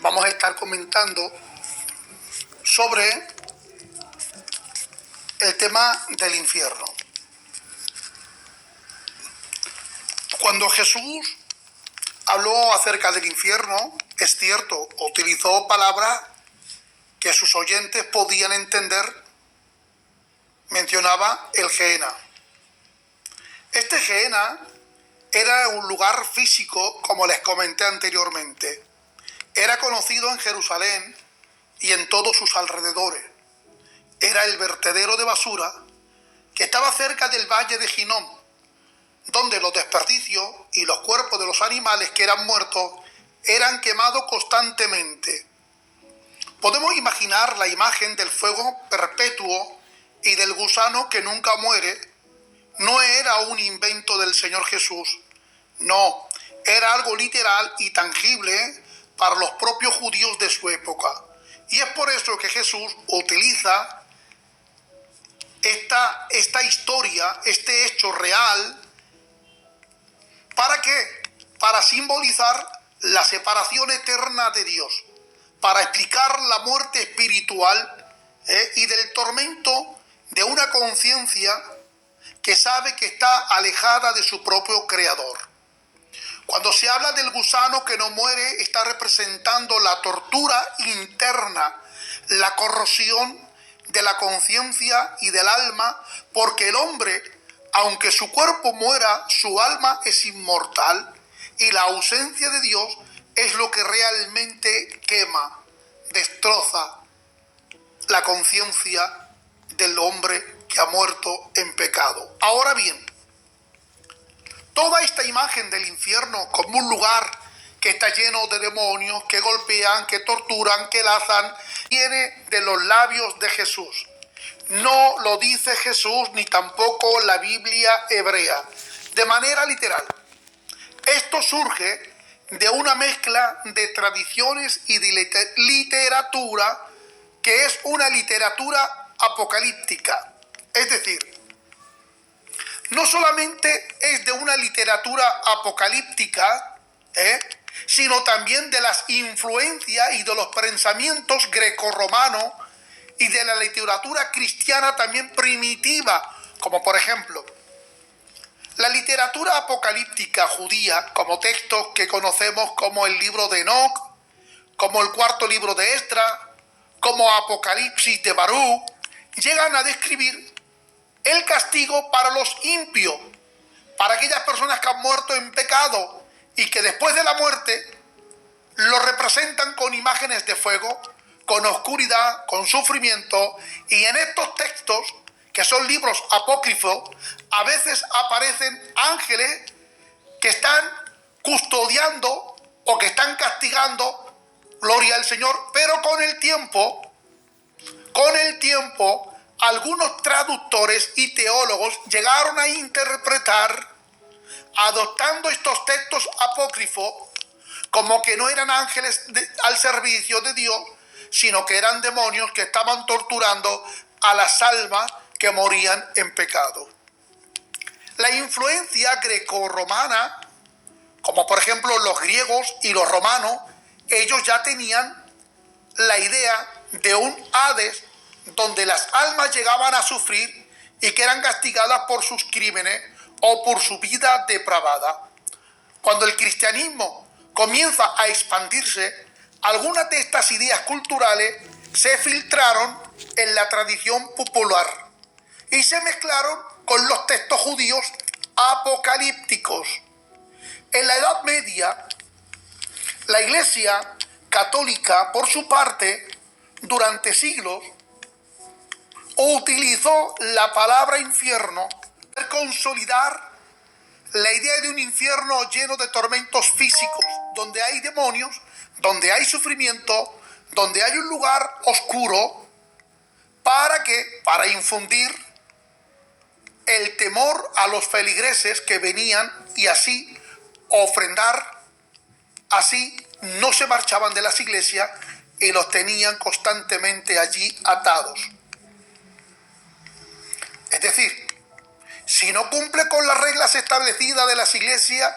vamos a estar comentando sobre el tema del infierno. Cuando Jesús habló acerca del infierno, es cierto, utilizó palabras que sus oyentes podían entender. Mencionaba el Gehenna. Este Gehenna era un lugar físico, como les comenté anteriormente. Era conocido en Jerusalén y en todos sus alrededores. Era el vertedero de basura que estaba cerca del valle de Ginón, donde los desperdicios y los cuerpos de los animales que eran muertos eran quemados constantemente. Podemos imaginar la imagen del fuego perpetuo y del gusano que nunca muere. No era un invento del Señor Jesús, no, era algo literal y tangible para los propios judíos de su época. Y es por eso que Jesús utiliza esta historia, este hecho real. ¿Para qué? Para simbolizar la separación eterna de Dios, para explicar la muerte espiritual y del tormento de una conciencia que sabe que está alejada de su propio Creador. Cuando se habla del gusano que no muere, está representando la tortura interna, la corrosión de la conciencia y del alma, porque el hombre, aunque su cuerpo muera, su alma es inmortal, y la ausencia de Dios es lo que realmente quema, destroza la conciencia del hombre que ha muerto en pecado. Ahora bien, toda esta imagen del infierno como un lugar que está lleno de demonios, que golpean, que torturan, que lazan, viene de los labios de Jesús. No lo dice Jesús ni tampoco la Biblia hebrea, de manera literal. Esto surge de una mezcla de tradiciones y de literatura que es una literatura apocalíptica. Es decir, no solamente es de una literatura apocalíptica, sino también de las influencias y de los pensamientos grecorromanos y de la literatura cristiana también primitiva, como por ejemplo, la literatura apocalíptica judía, como textos que conocemos como el libro de Enoc, como el cuarto libro de Esdras, como Apocalipsis de Baruch, llegan a describir el castigo para los impios, para aquellas personas que han muerto en pecado y que después de la muerte lo representan con imágenes de fuego, con oscuridad, con sufrimiento. Y en estos textos, que son libros apócrifos, a veces aparecen ángeles que están custodiando o que están castigando, gloria al Señor, pero con el tiempo, algunos traductores y teólogos llegaron a interpretar, adoptando estos textos apócrifos, como que no eran ángeles al servicio de Dios, sino que eran demonios que estaban torturando a las almas que morían en pecado. La influencia grecorromana, como por ejemplo los griegos y los romanos, ellos ya tenían la idea de un Hades donde las almas llegaban a sufrir y que eran castigadas por sus crímenes o por su vida depravada. Cuando el cristianismo comienza a expandirse, algunas de estas ideas culturales se filtraron en la tradición popular y se mezclaron con los textos judíos apocalípticos. En la Edad Media, la Iglesia católica, por su parte, durante siglos, utilizó la palabra infierno para consolidar la idea de un infierno lleno de tormentos físicos, donde hay demonios, donde hay sufrimiento, donde hay un lugar oscuro. ¿Para qué? Para infundir el temor a los feligreses que venían y así ofrendar, así no se marchaban de las iglesias y los tenían constantemente allí atados. Es decir, si no cumple con las reglas establecidas de las iglesias,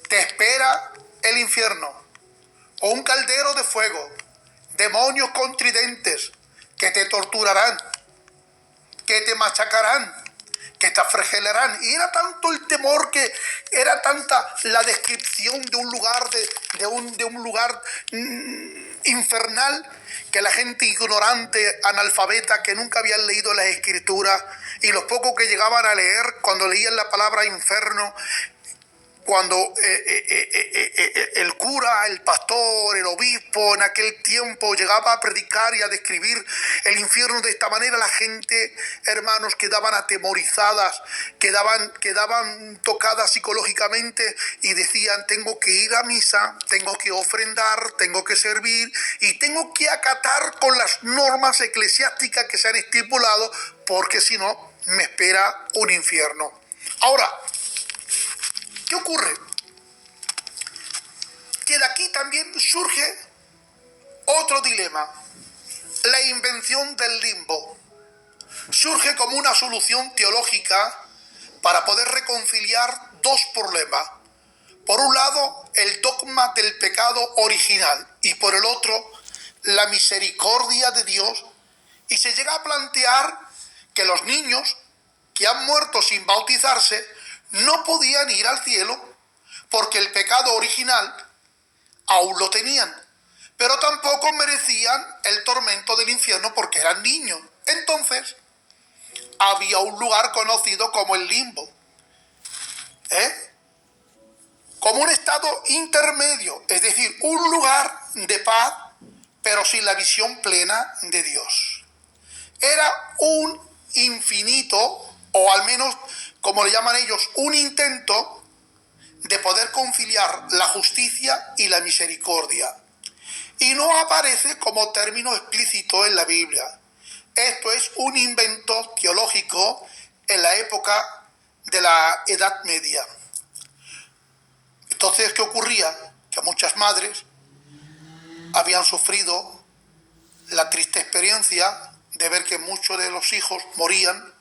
te espera el infierno. o un caldero de fuego, demonios con tridentes que te torturarán, que te machacarán, que te afregelarán. Y era tanto el temor, que era tanta la descripción de un lugar, de un lugar infernal, que la gente ignorante, analfabeta, que nunca habían leído las escrituras, y los pocos que llegaban a leer, cuando leían la palabra infierno, cuando el cura, el pastor, el obispo en aquel tiempo llegaba a predicar y a describir el infierno de esta manera, la gente, hermanos, quedaban atemorizadas, quedaban tocadas psicológicamente y decían: tengo que ir a misa, tengo que ofrendar, tengo que servir y tengo que acatar con las normas eclesiásticas que se han estipulado, porque si no me espera un infierno. Ahora, ¿qué ocurre? Que de aquí también surge otro dilema: la invención del limbo. Surge como una solución teológica para poder reconciliar dos problemas. Por un lado, el dogma del pecado original, y por el otro, la misericordia de Dios. Y se llega a plantear que los niños que han muerto sin bautizarse no podían ir al cielo porque el pecado original aún lo tenían, pero tampoco merecían el tormento del infierno porque eran niños. Entonces había un lugar conocido como el limbo, como un estado intermedio, es decir, un lugar de paz, pero sin la visión plena de Dios. Era un infinito, o al menos, como le llaman ellos, un intento de poder conciliar la justicia y la misericordia. Y no aparece como término explícito en la Biblia. Esto es un invento teológico en la época de la Edad Media. Entonces, ¿qué ocurría? Que muchas madres habían sufrido la triste experiencia de ver que muchos de los hijos morían,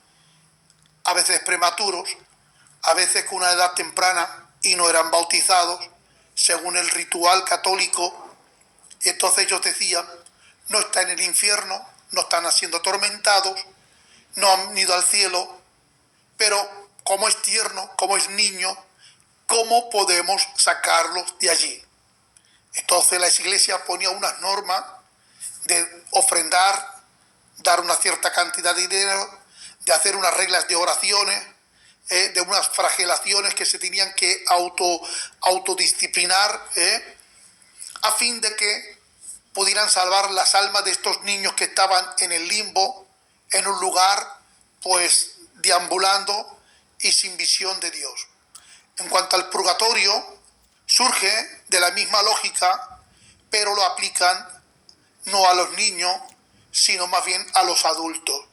a veces prematuros, a veces con una edad temprana, y no eran bautizados según el ritual católico. Y entonces ellos decían: no están en el infierno, no están siendo atormentados, no han ido al cielo, pero como es tierno, como es niño, ¿cómo podemos sacarlos de allí? Entonces la Iglesia ponía unas normas de ofrendar, dar una cierta cantidad de dinero, de hacer unas reglas de oraciones, de unas flagelaciones que se tenían que autodisciplinar, a fin de que pudieran salvar las almas de estos niños que estaban en el limbo, en un lugar pues deambulando y sin visión de Dios. En cuanto al purgatorio, surge de la misma lógica, pero lo aplican no a los niños, sino más bien a los adultos.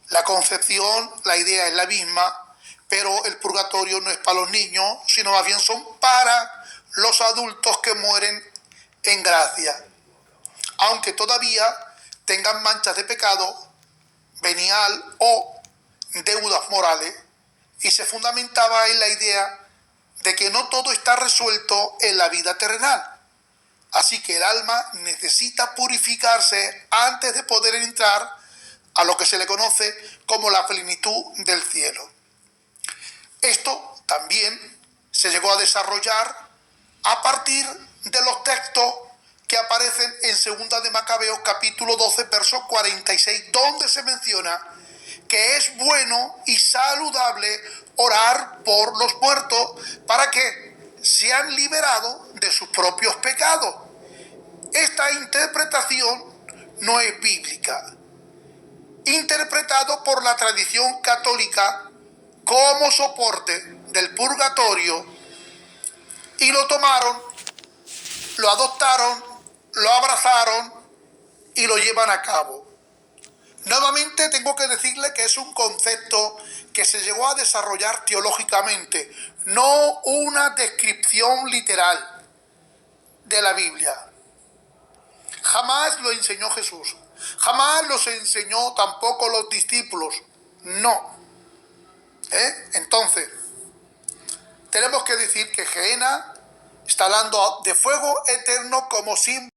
La concepción, la idea es la misma, pero el purgatorio no es para los niños, sino más bien son para los adultos que mueren en gracia, aunque todavía tengan manchas de pecado venial o deudas morales, y se fundamentaba en la idea de que no todo está resuelto en la vida terrenal. Así que el alma necesita purificarse antes de poder entrar a lo que se le conoce como la plenitud del cielo. Esto también se llegó a desarrollar a partir de los textos que aparecen en 2 de Macabeos capítulo 12, verso 46, donde se menciona que es bueno y saludable orar por los muertos para que sean liberados de sus propios pecados. Esta interpretación no es bíblica. Interpretado por la tradición católica como soporte del purgatorio, y lo tomaron, lo adoptaron, lo abrazaron y lo llevan a cabo. Nuevamente tengo que decirle que es un concepto que se llegó a desarrollar teológicamente, no una descripción literal de la Biblia. Jamás lo enseñó Jesús, jamás los enseñó tampoco los discípulos, no. Entonces, tenemos que decir que Gehenna Está hablando de fuego eterno como símbolo